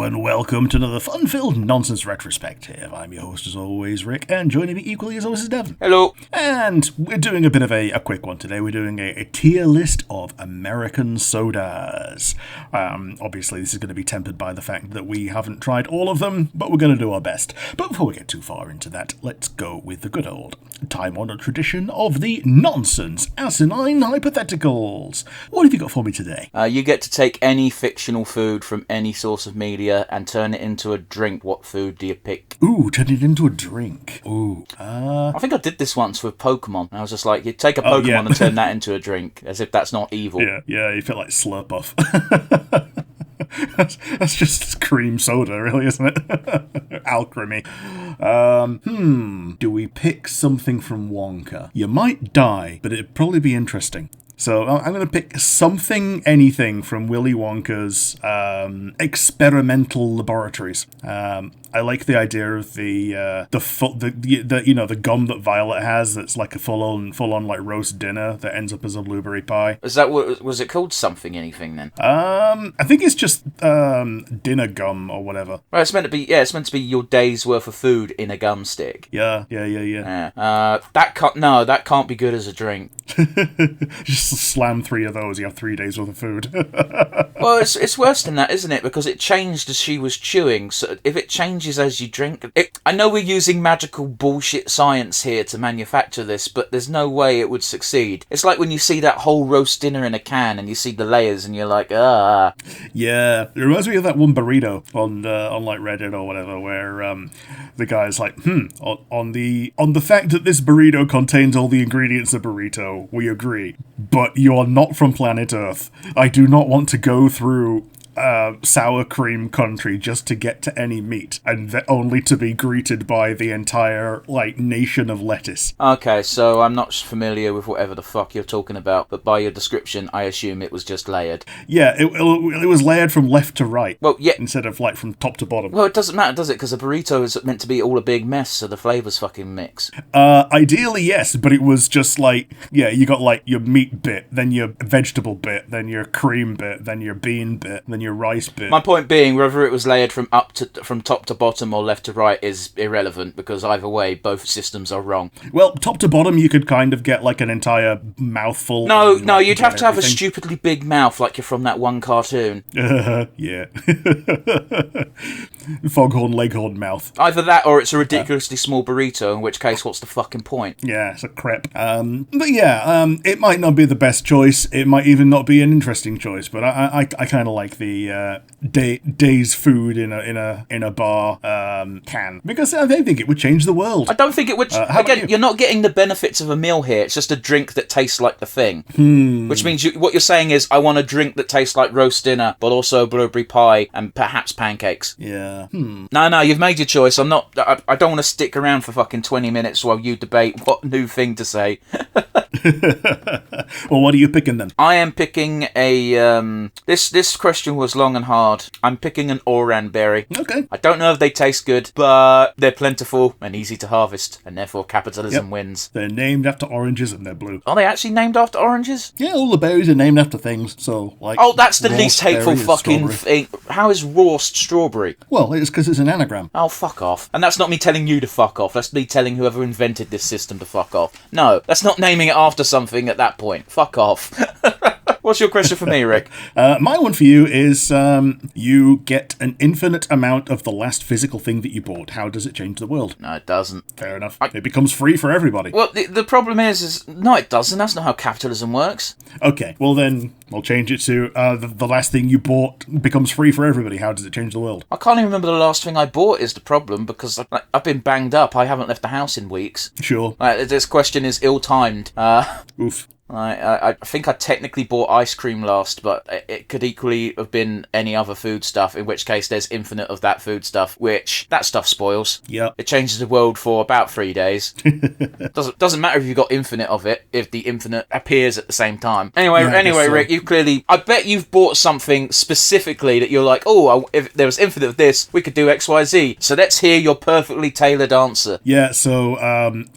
and welcome to another fun-filled nonsense retrospective. I'm your host as always, Rick, and joining me equally as always is Devon. Hello. And we're doing a bit of a quick one today. We're doing a tier list of American sodas. Obviously, this is going to be tempered by the fact that we haven't tried all of them, but we're going to do our best. But before we get too far into that, let's go with the good old time-honored tradition of the nonsense asinine hypotheticals. What have you got for me today? You get to take any fictional food from any source of media and turn it into a drink. What food do you pick? Ooh, turn it into a drink. Ooh. I think I did this once with Pokemon. I was just like, you take a Pokemon and turn that into a drink, as if that's not evil. Yeah, you feel like Slurpuff. That's just cream soda, really, isn't it? Alchemy. Do we pick something from Wonka? You might die, but it'd probably be interesting. So I'm going to pick something, anything from Willy Wonka's experimental laboratories. I like the idea of the gum that Violet has that's like a full on like roast dinner that ends up as a blueberry pie. Is that what was it called? Something anything then? I think it's just dinner gum or whatever. Well, it's meant to be. Yeah, it's meant to be your day's worth of food in a gum stick. Yeah. That can't be good as a drink. Just slam 3 of those, you have 3 days worth of food. Well, it's worse than that, isn't it? Because it changed as she was chewing. So if it changes as you drink it, I know we're using magical bullshit science here to manufacture this, but there's no way it would succeed. It's like when you see that whole roast dinner in a can and you see the layers and you're like, ah. Yeah, it reminds me of that one burrito on like Reddit or whatever, where the guy's like, on the fact that this burrito contains all the ingredients of burrito, we agree, but you are not from planet Earth. I do not want to go through sour cream country just to get to any meat, and only to be greeted by the entire nation of lettuce. Okay, so I'm not familiar with whatever the fuck you're talking about, but by your description I assume it was just layered. Yeah, it was layered from left to right. Well, yeah, instead of from top to bottom. Well, it doesn't matter, does it? Because a burrito is meant to be all a big mess, so the flavors fucking mix. Ideally yes, but it was just you got your meat bit, then your vegetable bit, then your cream bit, then your bean bit, then your rice bit. My point being, whether it was layered from top to bottom or left to right is irrelevant, because either way, both systems are wrong. Well, top to bottom, you could kind of get an entire mouthful. No, you'd have to have a stupidly big mouth, like you're from that one cartoon. Yeah. Foghorn Leghorn mouth. Either that, or it's a ridiculously small burrito, in which case, what's the fucking point? Yeah, it's a crepe. But yeah, it might not be the best choice. It might even not be an interesting choice. But I kind of like the day's food in a bar can, because I don't think it would change the world. I don't think it would. Again, you're not getting the benefits of a meal here. It's just a drink that tastes like the thing. Which means what you're saying is, I want a drink that tastes like roast dinner, but also blueberry pie and perhaps pancakes. Yeah. No, you've made your choice. I don't want to stick around for fucking 20 minutes while you debate what new thing to say. Well, what are you picking then? I am picking a this question was long and hard. I'm picking an oran berry. Okay. I don't know if they taste good, but they're plentiful and easy to harvest, and therefore capitalism wins. They're named after oranges and they're blue. Are they actually named after oranges? Yeah, all the berries are named after things. So oh, that's the least hateful fucking thing. How is Rawst strawberry? Well, it's because it's an anagram. Oh, fuck off. And that's not me telling you to fuck off. That's me telling whoever invented this system to fuck off. No, that's not naming it after something at that point. Fuck off. What's your question for me, Rick? My one for you is you get an infinite amount of the last physical thing that you bought. How does it change the world? No, it doesn't. Fair enough. It becomes free for everybody. Well, the problem is no, it doesn't. That's not how capitalism works. Okay, well then I'll change it to the last thing you bought becomes free for everybody. How does it change the world? I can't even remember the last thing I bought is the problem, because I've been banged up. I haven't left the house in weeks. Sure. This question is ill-timed. Oof. I think I technically bought ice cream last, but it could equally have been any other food stuff, in which case there's infinite of that food stuff, which that stuff spoils. Yep. It changes the world for about 3 days. Doesn't matter if you've got infinite of it, if the infinite appears at the same time. Anyway, so. Rick, I bet you've bought something specifically that you're like, oh, if there was infinite of this, we could do X, Y, Z. So let's hear your perfectly tailored answer. Yeah, so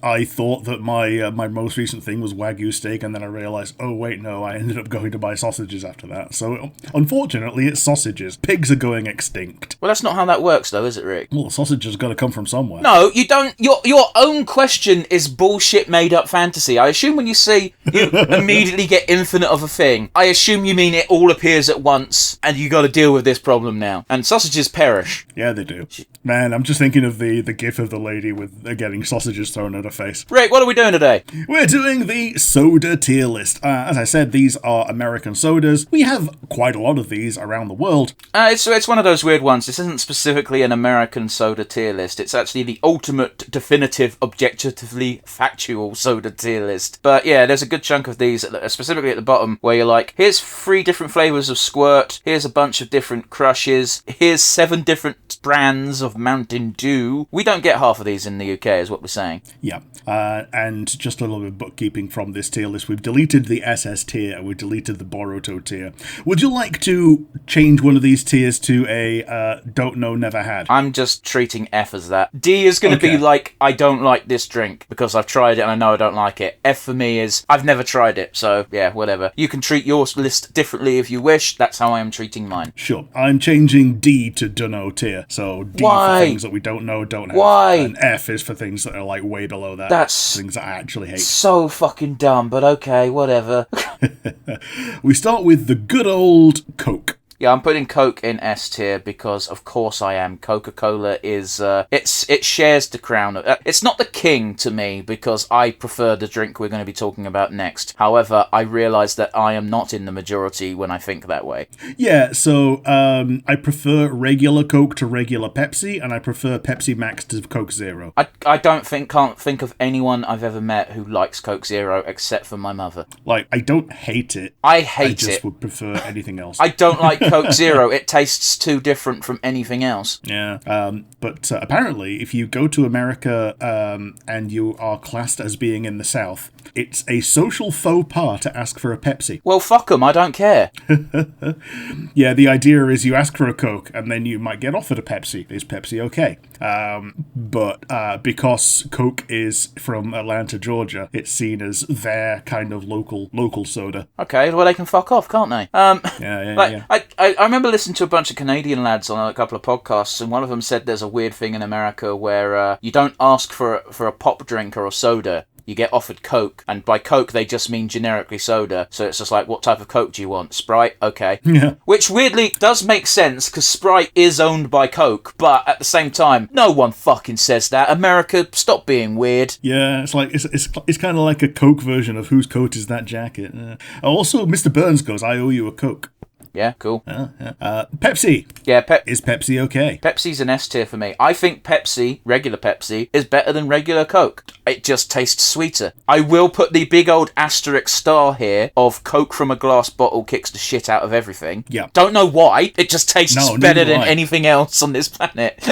I thought that my most recent thing was Wagyu steak, and then then I realised, oh wait, no, I ended up going to buy sausages after that. So unfortunately, it's sausages. Pigs are going extinct. Well, that's not how that works, though, is it, Rick? Well, sausages got to come from somewhere. No, you don't. Your own question is bullshit made-up fantasy. I assume when you say you immediately get infinite of a thing, I assume you mean it all appears at once, and you got to deal with this problem now. And sausages perish. Yeah, they do. Man, I'm just thinking of the gif of the lady with getting sausages thrown at her face. Rick, what are we doing today? We're doing the soda tier list. As I said, these are American sodas. We have quite a lot of these around the world. It's one of those weird ones. This isn't specifically an American soda tier list. It's actually the ultimate, definitive, objectively factual soda tier list. But yeah, there's a good chunk of these, specifically at the bottom, where you're like, here's 3 different flavours of Squirt, here's a bunch of different crushes, here's 7 different brands of Mountain Dew. We don't get half of these in the UK, is what we're saying. Yeah. And just a little bit of bookkeeping from this tier list. We've deleted the SS tier and we've deleted the Boruto tier. Would you like to change one of these tiers to a don't know, never had? I'm just treating F as that. D is going to be like, I don't like this drink because I've tried it and I know I don't like it. F for me is, I've never tried it, so yeah, whatever. You can treat your list differently if you wish. That's how I am treating mine. Sure. I'm changing D to dunno tier. So D for things that we don't know, don't have. Why? And F is for things that are like way below that. That's things that I actually hate. So fucking dumb, but okay, whatever. We start with the good old Coke. Yeah, I'm putting Coke in S tier because, of course, I am. Coca-Cola is it shares the crown. It's not the king to me because I prefer the drink we're going to be talking about next. However, I realise that I am not in the majority when I think that way. Yeah, so I prefer regular Coke to regular Pepsi, and I prefer Pepsi Max to Coke Zero. I can't think of anyone I've ever met who likes Coke Zero except for my mother. Like, I don't hate it. I hate it. I just would prefer anything else. I don't like Coke Zero. It tastes too different from anything else. Yeah. But apparently, if you go to America and you are classed as being in the South, it's a social faux pas to ask for a Pepsi. Well, fuck them. I don't care. Yeah, the idea is you ask for a Coke and then you might get offered a Pepsi. Is Pepsi okay? But because Coke is from Atlanta, Georgia, it's seen as their kind of local soda. Okay, well, they can fuck off, can't they? Yeah. I remember listening to a bunch of Canadian lads on a couple of podcasts, and one of them said there's a weird thing in America where you don't ask for a pop drink or a soda. You get offered Coke, and by Coke they just mean generically soda. So it's just like, what type of Coke do you want? Sprite? Okay. Yeah. Which weirdly does make sense, because Sprite is owned by Coke, but at the same time, no one fucking says that. America, stop being weird. Yeah, it's like it's kind of like a Coke version of whose coat is that jacket. Also, Mr. Burns goes, I owe you a Coke. Yeah, cool. Pepsi. Yeah, Is Pepsi okay? Pepsi's an S tier for me. I think Pepsi, regular Pepsi, is better than regular Coke. It just tastes sweeter. I will put the big old asterisk star here of Coke from a glass bottle kicks the shit out of everything. Yeah. Don't know why. It just tastes better than anything else on this planet.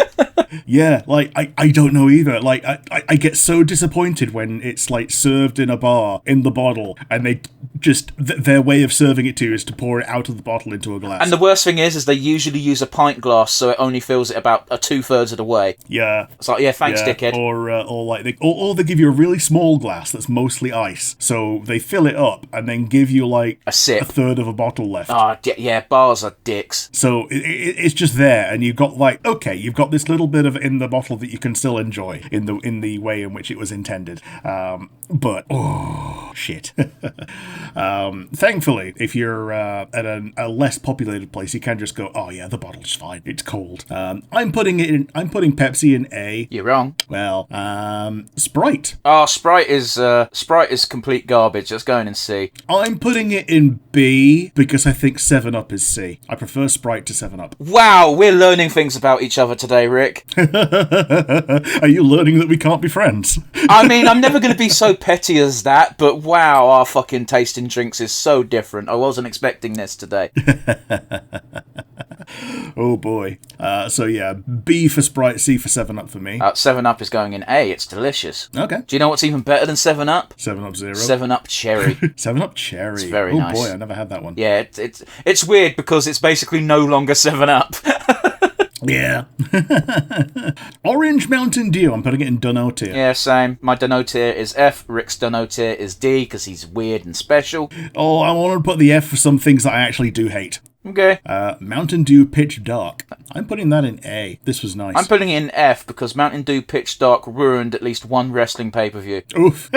Yeah, like, I don't know either. Like, I get so disappointed when it's, like, served in a bar, in the bottle, and they just, their way of serving it to you is to pour it out of the bottle into a glass. And the worst thing is they usually use a pint glass, so it only fills it about 2/3 of the way. Yeah. It's like, yeah, thanks, dickhead. Or they give you a really small glass that's mostly ice, so they fill it up and then give you, like, a sip. A third of a bottle left. Yeah, bars are dicks. So it's just there, and you've got, like, okay, you've got this little bit of it in the bottle that you can still enjoy in the way in which it was intended. But oh shit. Thankfully, if you're at a less populated place, you can just go, oh yeah, the bottle's fine. It's cold. I'm putting Pepsi in A. You're wrong. Well, Sprite. Oh, Sprite is complete garbage. Let's go in and C. I'm putting it in B because I think 7-Up is C. I prefer Sprite to 7-Up. Wow, we're learning things about each other today, Rick. Are you learning that we can't be friends? I mean, I'm never going to be so petty as that, but wow, our fucking taste in drinks is so different. I wasn't expecting this today. Oh boy. So yeah, B for Sprite, C for 7-Up for me. 7-Up is going in A. It's delicious. Okay. Do you know what's even better than 7-Up? 7-Up Zero. 7-Up Cherry. 7-Up Cherry. It's very nice. Oh boy, I never had that one. Yeah, it's weird because it's basically no longer 7-Up. Yeah. Orange Mountain Dew. I'm putting it in Dunno tier. Yeah, same. My Dunno tier is F. Rick's Dunno tier is D because he's weird and special. Oh, I want to put the F for some things that I actually do hate. Okay. Mountain Dew Pitch Dark. I'm putting that in A. This was nice. I'm putting it in F because Mountain Dew Pitch Dark ruined at least one wrestling pay-per-view. Oof.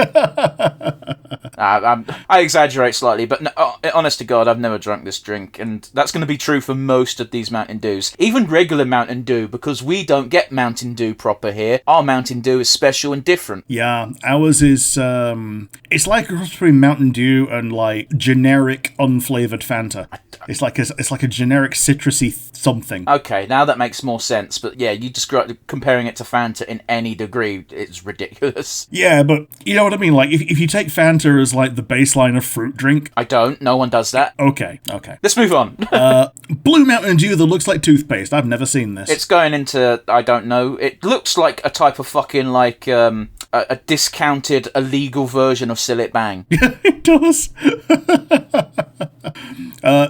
I exaggerate slightly, but no, honest to God, I've never drunk this drink, and that's going to be true for most of these Mountain Dews. Even regular Mountain Dew, because we don't get Mountain Dew proper here. Our Mountain Dew is special and different. Yeah, ours is, it's like a cross between Mountain Dew and, like, generic unflavoured Fanta. It's like a generic citrusy something. Okay, now that makes more sense, but yeah, you describe comparing it to Fanta in any degree, it's ridiculous. Yeah, but you know what I mean? Like, if you take Fanta as, like, the baseline of fruit drink... I don't. No one does that. Okay. Let's move on. Blue Mountain Dew that looks like toothpaste. I've never seen this. It's going into, I don't know, it looks like a type of fucking, like, a discounted, illegal version of Sillet Bang. It does.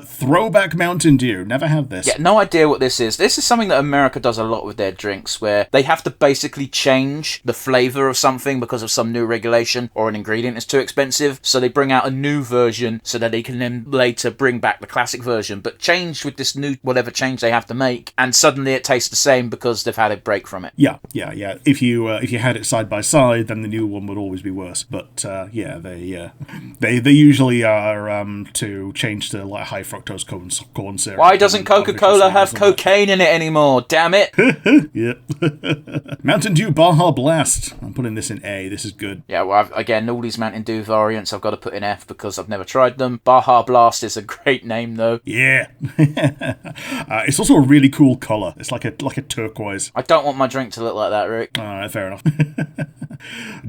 Throwback Mountain Dew. Never had this. Yeah, no idea what this is. This is something that America does a lot with their drinks, where they have to basically change the flavour of something because of some new regulation or an ingredient is too expensive, so they bring out a new version so that they can then later bring back the classic version, but change with this new whatever change they have to make, and suddenly it tastes the same because they've had a break from it. Yeah. If you had it side by side, then the new one would always be worse. But they usually are to change to like high fructose corn syrup. Why doesn't Coca-Cola have cocaine in it anymore? Damn it! Yep. Mountain Dew Baja Blast. I'm putting this in A. This is good. Yeah, well, again, all these Mountain Dew variants I've got to put in F because I've never tried them. Baja Blast is a great name, though. Yeah. It's also a really cool colour. It's like a turquoise. I don't want my drink to look like that, Rick. Alright, fair enough.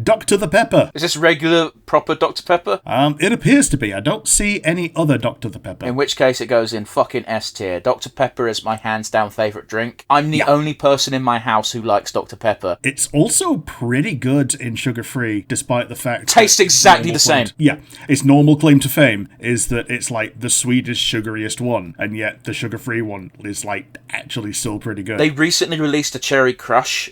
Dr. the Pepper. Is this regular, proper Dr. Pepper? It appears to be. I don't see any other Dr. the Pepper. In which case it goes in fucking S tier. Dr. Pepper is my hands down favourite drink. I'm the only person in my house who likes Dr. Pepper. It's also pretty good in sugar-free, despite the fact... Tastes exactly the same. Yeah. Its normal claim to fame is that it's like the sweetest, sugariest one, and yet the sugar-free one is like actually still pretty good. They recently released a Cherry Crush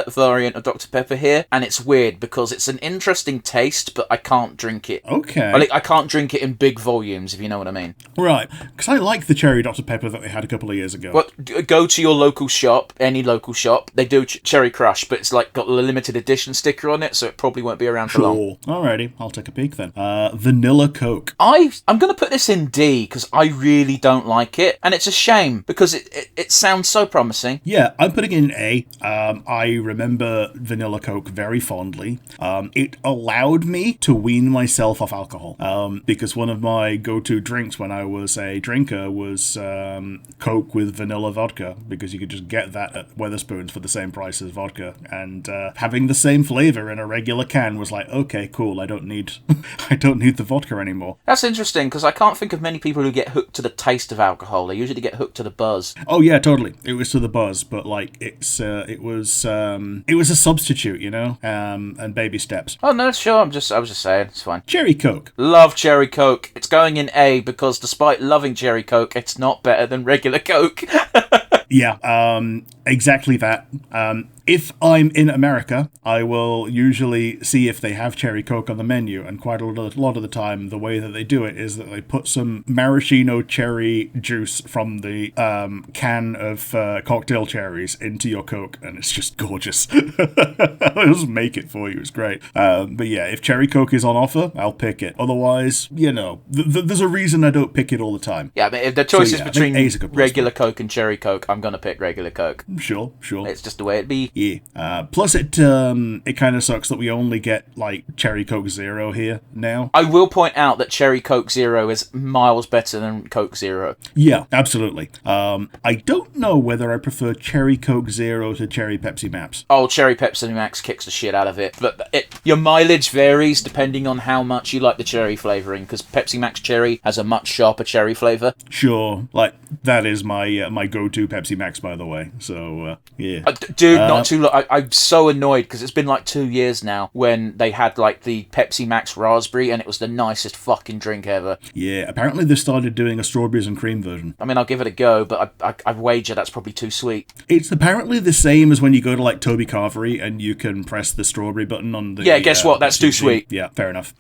variant of Dr. Pepper here, and it's weird because it's an interesting taste, but I can't drink it. Okay. I can't drink it in big volumes, if you know what I mean. Right. Because I like the cherry Dr. Pepper that they had a couple of years ago. But go to your local shop, any local shop, they do Cherry Crush, but it's like got a limited edition sticker on it, so it probably won't be around for long. Alrighty, I'll take a peek then. Vanilla Coke. I'm going to put this in D because I really don't like it, and it's a shame because it sounds so promising. Yeah, I'm putting it in A. I remember Vanilla Coke very fondly. It allowed me to wean myself off alcohol because one of my go-to drinks when I was a drinker was Coke with vanilla vodka, because you could just get that at Wetherspoons for the same price as vodka, and having the same flavour in a regular can was like, okay, cool, I don't need the vodka anymore. That's interesting because I can't think of many people who get hooked to the taste of alcohol. They usually get hooked to the buzz. Oh yeah, totally. It was to the buzz, but like it was a substitute, you know, and baby steps. Oh no, sure. I was just saying, it's fine. Cherry Coke. Love Cherry Coke. It's going in A because despite loving Cherry Coke, it's not better than regular Coke. Yeah, exactly that. If I'm in America, I will usually see if they have cherry Coke on the menu, and quite a lot of the time, the way that they do it is that they put some maraschino cherry juice from the can of cocktail cherries into your Coke, and it's just gorgeous. They'll just make it for you. It's great. But yeah, if cherry Coke is on offer, I'll pick it. Otherwise, you know, there's a reason I don't pick it all the time. Yeah, but if the choice is between regular Coke and cherry Coke, I'm going to pick regular Coke. Sure. It's just the way it be. Yeah. Plus, it kind of sucks that we only get like Cherry Coke Zero here now. I will point out that Cherry Coke Zero is miles better than Coke Zero. Yeah, absolutely. I don't know whether I prefer Cherry Coke Zero to Cherry Pepsi Max. Oh, Cherry Pepsi Max kicks the shit out of it. But your mileage varies depending on how much you like the cherry flavouring, because Pepsi Max Cherry has a much sharper cherry flavour. Sure, like that is my go-to Pepsi Pepsi Max, by the way. So, yeah. Dude, not too long. I'm so annoyed because it's been like 2 years now when they had like the Pepsi Max Raspberry and it was the nicest fucking drink ever. Yeah, apparently they started doing a strawberries and cream version. I mean, I'll give it a go, but I wager that's probably too sweet. It's apparently the same as when you go to like Toby Carvery and you can press the strawberry button on the... Yeah, guess what? That's too sweet. Yeah, fair enough.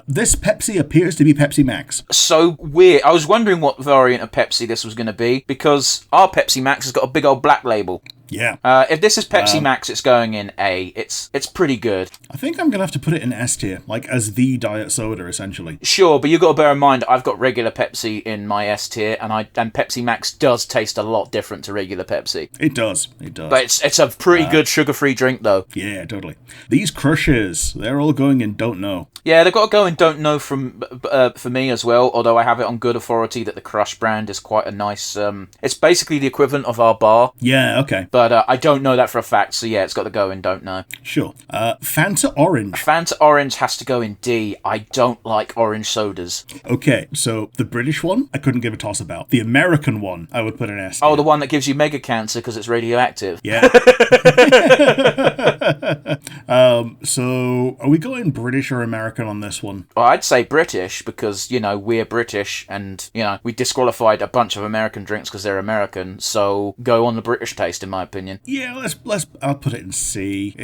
This Pepsi appears to be Pepsi Max. So weird. I was wondering what variant of Pepsi this was going to be because our Pepsi Max has got a big old black label. Yeah. If this is Pepsi Max, it's going in A. It's pretty good. I think I'm going to have to put it in S tier, like as the diet soda, essentially. Sure, but you've got to bear in mind, I've got regular Pepsi in my S tier, and Pepsi Max does taste a lot different to regular Pepsi. It does. It does. But it's a pretty good sugar-free drink, though. Yeah, totally. These Crushers, they're all going in Don't Know. Yeah, they've got to go in Don't Know for me as well, although I have it on good authority that the Crush brand is quite a nice... it's basically the equivalent of our bar. Yeah, okay. But I don't know that for a fact, so yeah, it's got to go in Don't Know. Sure. Fanta Orange. Fanta Orange has to go in D. I don't like orange sodas. Okay, so the British one, I couldn't give a toss about. The American one, I would put an S. Oh, the one that gives you mega cancer because it's radioactive. Yeah. So are we going British or American on this one? Well, I'd say British because, we're British and, we disqualified a bunch of American drinks because they're American, so go on the British taste, in my opinion. Yeah, I'll put it in C.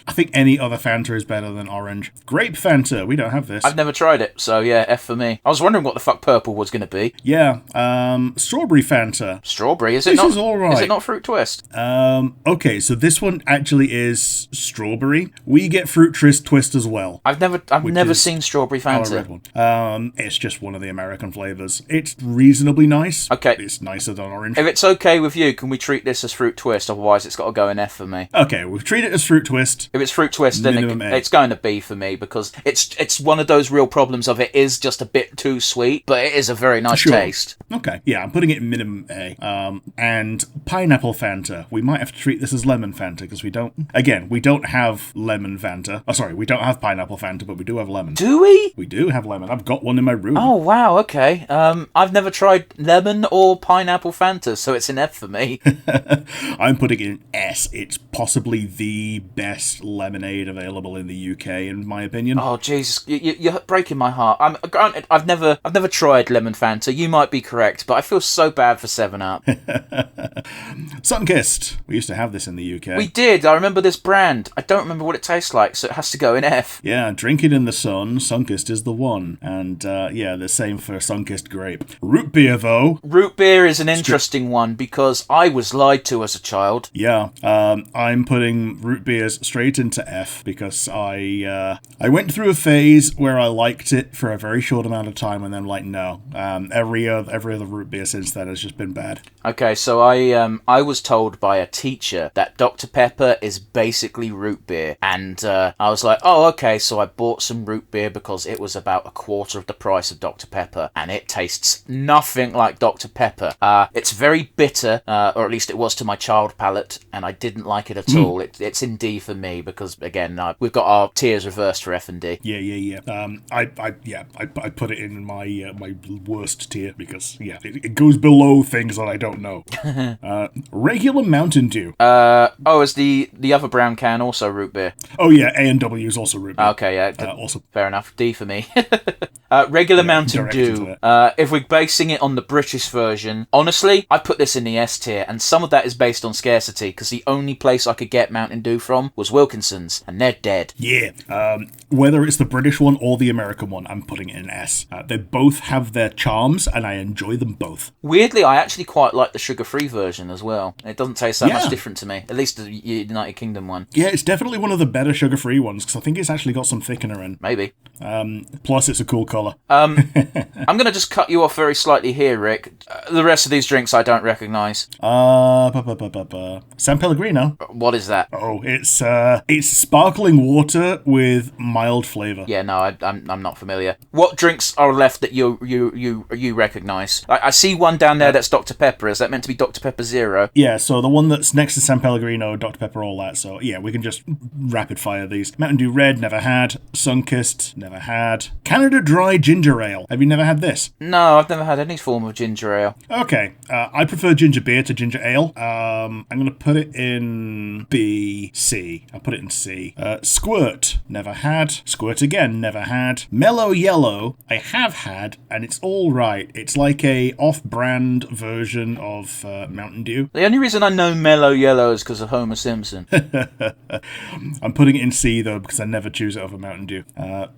I think any other Fanta is better than orange. Grape Fanta, we don't have this. I've never tried it, so yeah, F for me. I was wondering what the fuck purple was going to be. Yeah, Strawberry Fanta. Strawberry, is This is all right. Is it not Fruit Twist? Okay, so this one actually is strawberry. We get Fruit Twist as well. I've never seen Strawberry Fanta. Our red one. It's just one of the American flavors. It's reasonably nice. Okay. It's nicer than orange. If it's okay with you, can we treat this as Fruit Twist? Otherwise, it's got to go in F for me. Okay, we'll treat it as Fruit Twist. If it's Fruit Twist, then it's going to B for me because it's one of those real problems of it is just a bit too sweet, but it is a very nice taste. Okay, yeah, I'm putting it in minimum A. And Pineapple Fanta. We might have to treat this as Lemon Fanta because we don't have Lemon Fanta. Oh, sorry, we don't have Pineapple Fanta, but we do have lemon. Do we? We do have lemon. I've got one in my room. Oh, wow, okay. I've never tried lemon or Pineapple Fanta, so it's an F for me. I'm putting it in S. It's possibly the best lemonade available in the UK, in my opinion. Oh, Jesus, you're breaking my heart. Granted, I've never tried lemon Fanta. You might be correct, but I feel so bad for 7-Up. Sunkist. We used to have this in the UK. We did. I remember this brand. I don't remember what it tastes like, so it has to go in F. Yeah, drink it in the sun. Sunkist is the one. And the same for Sunkist Grape. Root beer, though. Root beer is an interesting one because I was lied to as a child. Yeah, I'm putting root beers straight into F because I went through a phase where I liked it for a very short amount of time and then no. Every other root beer since then has just been bad. Okay, so I was told by a teacher that Dr. Pepper is basically root beer, and I was like, oh, okay, so I bought some root beer because it was about a quarter of the price of Dr. Pepper, and it tastes nothing like Dr. Pepper. It's very bitter, or at least it was to my child palate, and I didn't like it at all. It's in D for me because, again, we've got our tiers reversed for F and D. Yeah. I put it in my my worst tier because it goes below things that I don't know. Regular Mountain Dew. Is the other brown can also root beer? Oh yeah, A&W is also root beer. Okay, yeah. Awesome. Fair enough. D for me. Regular Mountain Dew. If we're basing it on the British version, honestly, I put this in the S tier, and some of that is based on scarcity, because the only place I could get Mountain Dew from was Wilkinson's, and they're dead. Yeah. Whether it's the British one or the American one, I'm putting it in S. They both have their charms, and I enjoy them both. Weirdly, I actually quite like the sugar-free version as well. It doesn't taste that much different to me, at least the United Kingdom one. Yeah, it's definitely one of the better sugar-free ones, because I think it's actually got some thickener in. Maybe. Plus, it's a cool colour. I'm going to just cut you off very slightly here, Rick. The rest of these drinks I don't recognise. San Pellegrino. What is that? Oh, it's sparkling water with mild flavour. Yeah, no, I'm not familiar. What drinks are left that you recognise? I see one down there that's Dr. Pepper. Is that meant to be Dr. Pepper Zero? Yeah, so the one that's next to San Pellegrino, Dr. Pepper, all that. So yeah, we can just rapid fire these. Mountain Dew Red, never had. Sunkist, never had. Canada Dry dry ginger ale. Have you never had this? No, I've never had any form of ginger ale. Okay, I prefer ginger beer to ginger ale. I'm going to put it in B, C. I'll put it in C. Squirt, never had. Squirt again, never had. Mellow Yellow, I have had, and it's all right. It's like a off-brand version of Mountain Dew. The only reason I know Mellow Yellow is because of Homer Simpson. I'm putting it in C, though, because I never choose it over Mountain Dew.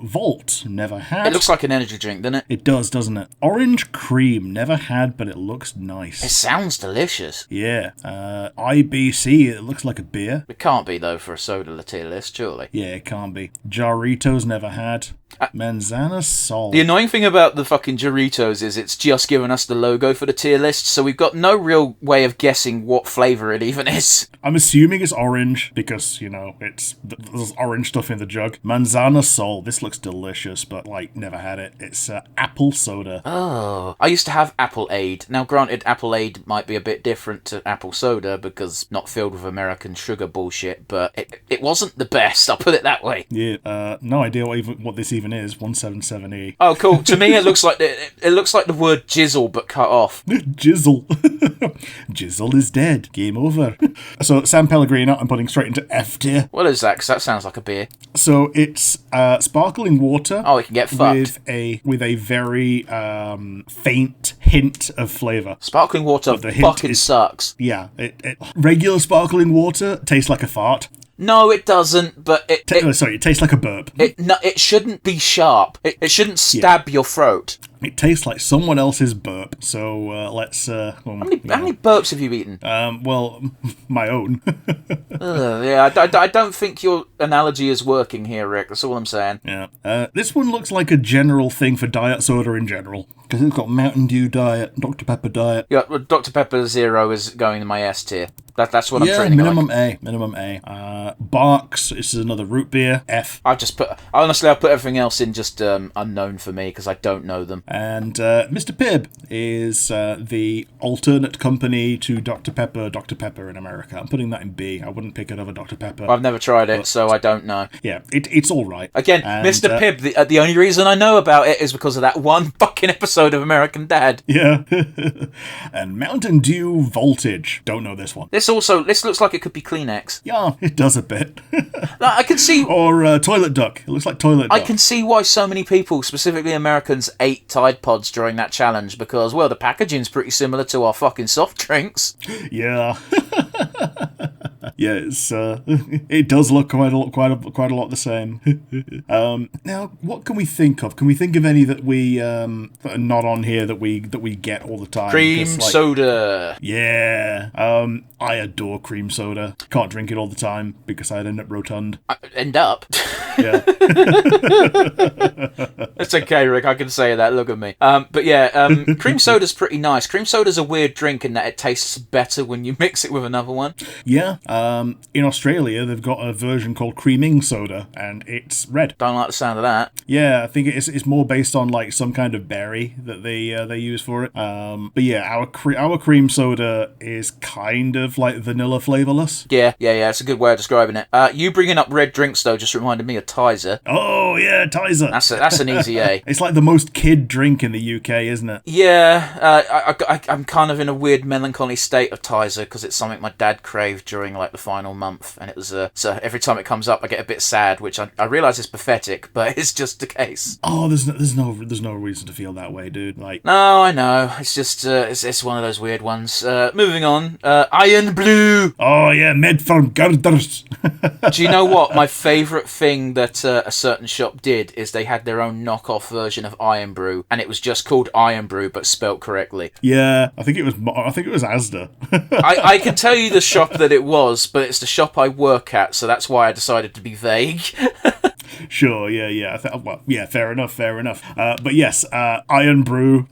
Volt, never had. It looks like an energy drink, doesn't it? It does, doesn't it? Orange Cream, never had, but it looks nice. It sounds delicious. Yeah. IBC, it looks like a beer. It can't be, though, for a soda tier list, surely. Yeah, it can't be. Jarritos, never had. Manzana Sol. The annoying thing about the fucking Doritos is it's just given us the logo for the tier list, so we've got no real way of guessing what flavour it even is. I'm assuming it's orange because, you know, there's orange stuff in the jug. Manzana Sol. This looks delicious, but, like, never had it. It's apple soda. Oh. I used to have Apple Aid. Now, granted, Apple Aid might be a bit different to apple soda because not filled with American sugar bullshit, but it wasn't the best, I'll put it that way. Yeah, no idea what this even is. 177E. Oh, cool. To me, it looks like the word jizzle, but cut off. Jizzle. Jizzle is dead. Game over. So, San Pellegrino, I'm putting straight into F tier. What is that? Because that sounds like a beer. So, it's sparkling water. Oh, it can get fucked. With a very faint hint of flavour. Sparkling water fucking sucks. Yeah. Regular sparkling water tastes like a fart. No, it doesn't, but it tastes like a burp. It shouldn't be sharp. It shouldn't stab your throat. It tastes like someone else's burp. So let's. How many burps have you eaten? Well, my own. Yeah, I don't think your analogy is working here, Rick. That's all I'm saying. Yeah. This one looks like a general thing for diet soda in general. Because it's got Mountain Dew diet, Dr. Pepper diet. Yeah, well, Dr. Pepper Zero is going in my S tier. That's what I'm treating minimum A. Barks, this is another root beer, F. I'll put everything else in just unknown for me because I don't know them. And Mr. Pibb is the alternate company to Dr. Pepper in America. I'm putting that in B. I wouldn't pick it over Dr. Pepper. I've never tried it, so I don't know. Yeah, it's all right. Again, and, Mr. Pibb, the only reason I know about it is because of that one fucking episode of American Dad. Yeah. And Mountain Dew Voltage. Don't know this one. This looks like it could be Kleenex. Yeah, it does a bit. I can see... Or Toilet Duck. It looks like Toilet Duck. I can see why so many people, specifically Americans, ate Tide Pods during that challenge because, well, the packaging's pretty similar to our fucking soft drinks. Yeah. Yeah, it does look quite a lot the same. Now, what can we think of? Can we think of any that that are not on here that we get all the time? Cream soda. Yeah. I adore cream soda. Can't drink it all the time because I'd end up rotund. End up? Yeah. It's okay, Rick. I can say that. Look at me. But yeah, cream soda's pretty nice. Cream soda's a weird drink in that it tastes better when you mix it with another one. Yeah. In Australia, they've got a version called creaming soda, and it's red. Don't like the sound of that. Yeah, I think it's more based on like some kind of berry that they use for it. But yeah, our cream soda is kind of like vanilla flavorless. Yeah. It's a good way of describing it. You bringing up red drinks though just reminded me of Tizer. Oh yeah, Tizer. That's an easy A. It's like the most kid drink in the UK, isn't it? Yeah. I'm kind of in a weird melancholy state of Tizer because it's something my dad craved during like the final month, and it was so every time it comes up I get a bit sad, which I realise is pathetic, but it's just the case. Oh, there's no reason to feel that way, dude. Like, no, I know. It's just it's one of those weird ones. Moving on. Iron Blue. Oh yeah, made from girders. Do you know what my favourite thing that a certain shop did is they had their own knockoff version of Iron Brew, and it was just called Iron Brew but spelt correctly. Yeah, I think it was Asda. I can tell you the shop that it was, but it's the shop I work at, so that's why I decided to be vague. Sure, yeah. Fair enough. But yes, Iron Brew.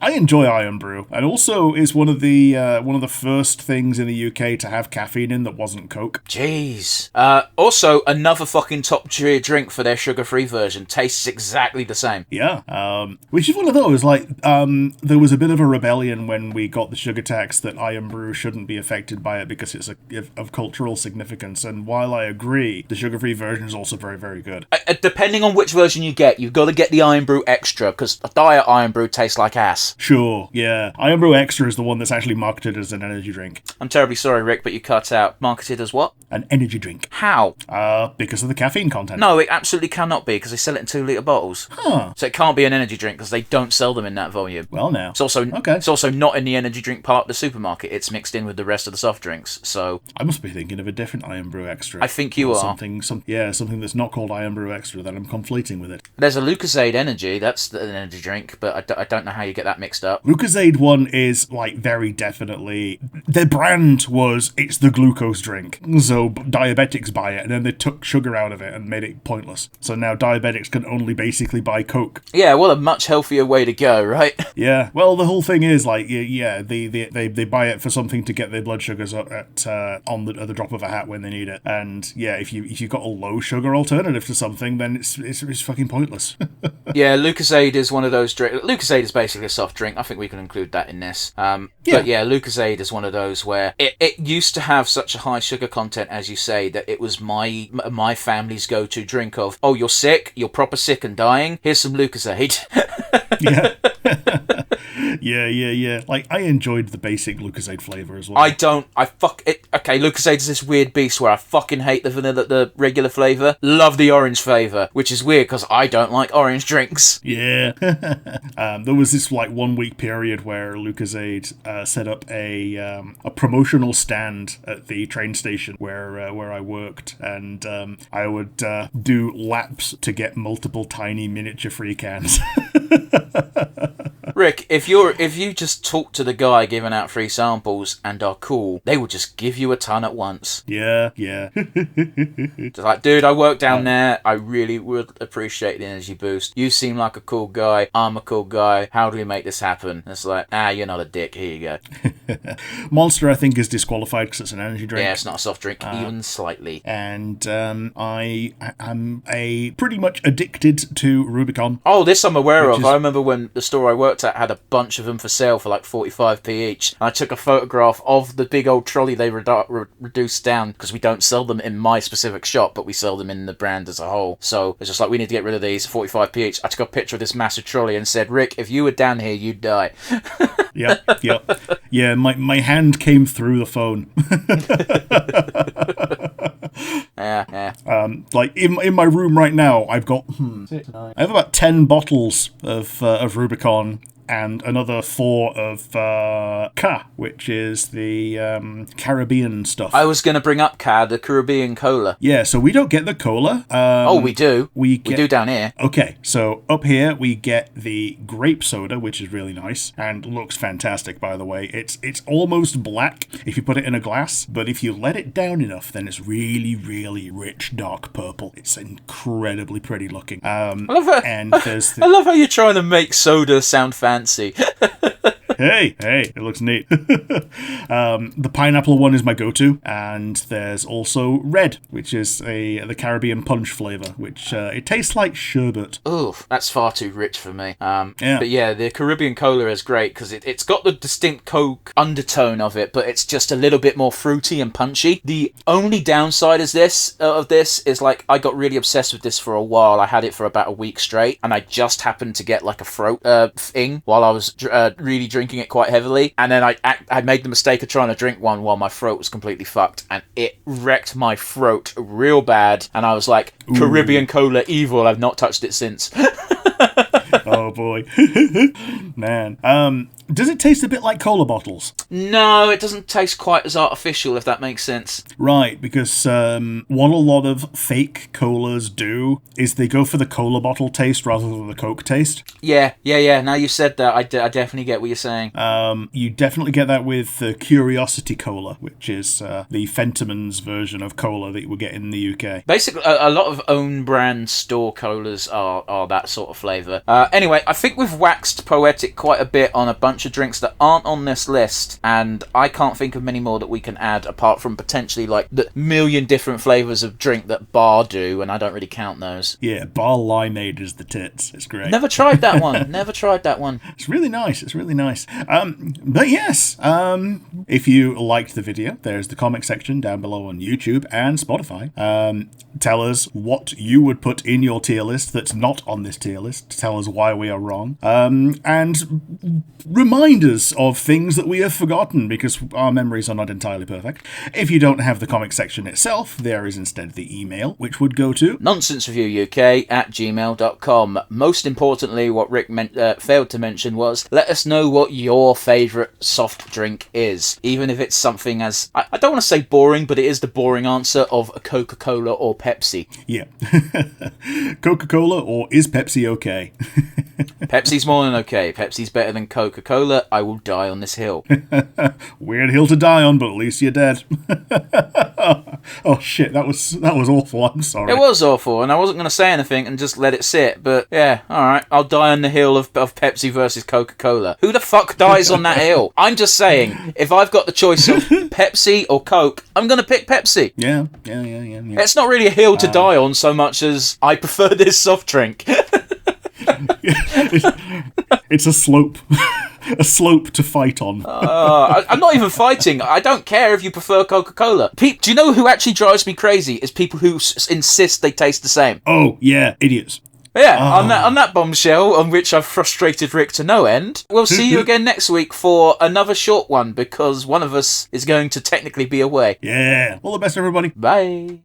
I enjoy Iron Brew, and also is one of the first things in the UK to have caffeine in that wasn't Coke. Jeez. Also, another fucking top tier drink for their sugar-free version. Tastes exactly the same. Yeah. Which is one of those, like, there was a bit of a rebellion when we got the sugar tax that Iron Brew shouldn't be affected by it because it's of cultural significance. And while I agree, the sugar-free version is also very, very good. Depending on which version you get, you've got to get the Iron Brew Extra, because a diet Iron Brew tastes like ass. Sure, yeah. Iron Brew Extra is the one that's actually marketed as an energy drink. I'm terribly sorry, Rick, but you cut out. Marketed as what? An energy drink. How? Because of the caffeine content. No, it absolutely cannot be, because they sell it in 2-litre bottles. Huh. So it can't be an energy drink, because they don't sell them in that volume. Well, now. It's also Okay. It's also not in the energy drink part of the supermarket. It's mixed in with the rest of the soft drinks. So I must be thinking of a different Iron Brew Extra. I think you are. Something that's not called Iron Brew Extra that I'm conflating with it. There's a Lucozade Energy. That's an energy drink, but I don't know how you get that mixed up. Lucozade one is, like, very definitely... Their brand was, it's the glucose drink. So diabetics buy it, and then they took sugar out of it and made it pointless. So now diabetics can only basically buy Coke. Yeah, what a much healthier way to go, right? Yeah. Well, the whole thing is, like, yeah, they buy it for something to get their blood sugars up at the drop of a hat when they need it. And yeah, if you've got a low sugar alternative to something, then it's fucking pointless. Yeah, Lucozade is one of those drinks. Lucozade is basically a soft drink. I think we can include that in this. But yeah, Lucozade is one of those where it used to have such a high sugar content, as you say, that it was my family's go-to drink of, oh, you're sick, you're proper sick and dying, here's some Lucozade. Yeah. Yeah. Like, I enjoyed the basic Lucozade flavour as well. Okay, Lucozade is this weird beast where I fucking hate the regular flavour. Love the orange flavour, which is weird because I don't like orange drinks. Yeah. There was this, like, 1 week period where Lucozade set up a promotional stand at the train station where I worked, and I would do laps to get multiple tiny miniature free cans. Rick, if you just talk to the guy giving out free samples and are cool, they will just give you a ton at once. Yeah. Just like, dude, I work down there. I really would appreciate the energy boost. You seem like a cool guy. I'm a cool guy. How do we make this happen? And it's like, you're not a dick. Here you go. Monster, I think, is disqualified because it's an energy drink. Yeah, it's not a soft drink, even slightly. And I am pretty much addicted to Rubicon. Oh, this I'm aware of. I remember when the store I worked at had a bunch of them for sale for like 45p each. And I took a photograph of the big old trolley they reduced down, because we don't sell them in my specific shop, but we sell them in the brand as a whole. So it's just like, we need to get rid of these, 45p each. I took a picture of this massive trolley and said, Rick, if you were down here, you'd die. Yep. Yeah, my hand came through the phone. Yeah. Like, in my room right now, I've got I have about 10 bottles of Rubicon and another 4 of Ka, which is the Caribbean stuff. I was going to bring up Ka, the Caribbean cola. Yeah, so we don't get the cola. We do. We do down here. Okay, so up here we get the grape soda, which is really nice and looks fantastic, by the way. It's almost black if you put it in a glass, but if you let it down enough, then it's really, really rich, dark purple. It's incredibly pretty looking. I love how, and there's I love how you're trying to make soda sound fancy. Hey, it looks neat. The pineapple one is my go-to, and there's also red, which is the Caribbean punch flavour, which it tastes like sherbet. Oof, that's far too rich for me. Yeah. But yeah, the Caribbean cola is great because it's got the distinct Coke undertone of it, but it's just a little bit more fruity and punchy. The only downside is this is like, I got really obsessed with this for a while. I had it for about a week straight, and I just happened to get like a throat thing while I was really drinking it quite heavily, and then I made the mistake of trying to drink one while my throat was completely fucked, and it wrecked my throat real bad, and I was like, Caribbean cola evil. I've not touched it since. Oh boy. Man. Does it taste a bit like cola bottles? No, it doesn't taste quite as artificial, if that makes sense. Right, because what a lot of fake colas do is they go for the cola bottle taste rather than the Coke taste. Yeah. Now you said that, I definitely get what you're saying. You definitely get that with Curiosity Cola, which is the Fentimans version of cola that you would get in the UK. Basically, a lot of own brand store colas are that sort of flavour. Anyway, I think we've waxed poetic quite a bit on a bunch of drinks that aren't on this list, and I can't think of many more that we can add apart from potentially like the million different flavours of drink that Bar do, and I don't really count those. Yeah, Bar Limeade is the tits. It's great. Never tried that one. Never tried that one. It's really nice. But yes, if you liked the video, there's the comment section down below on YouTube and Spotify. Tell us what you would put in your tier list that's not on this tier list. Tell us why we are wrong. And remind us of things that we have forgotten, because our memories are not entirely perfect. If you don't have the comic section itself, there is instead the email, which would go to nonsensereviewuk@gmail.com. Most importantly, what Rick failed to mention was, let us know what your favourite soft drink is, even if it's something as, I don't want to say boring, but it is the boring answer of a Coca-Cola or Pepsi. Yeah. Coca-Cola, or is Pepsi okay? Pepsi's more than okay. Pepsi's better than Coca-Cola. I will die on this hill. Weird hill to die on, but at least you're dead. Oh shit, that was awful. I'm sorry. It was awful, and I wasn't going to say anything and just let it sit, but yeah, alright, I'll die on the hill of Pepsi versus Coca-Cola. Who the fuck dies on that hill? I'm just saying, if I've got the choice of Pepsi or Coke, I'm going to pick Pepsi. Yeah. It's not really a hill to die on so much as I prefer this soft drink. It's a slope. A slope to fight on. I'm not even fighting. I don't care if you prefer Coca-Cola. Do you know who actually drives me crazy? Is people who insist they taste the same. Oh, yeah, idiots. Yeah, on that bombshell, on which I've frustrated Rick to no end, we'll see you again next week for another short one, because one of us is going to technically be away. Yeah. All the best, everybody. Bye.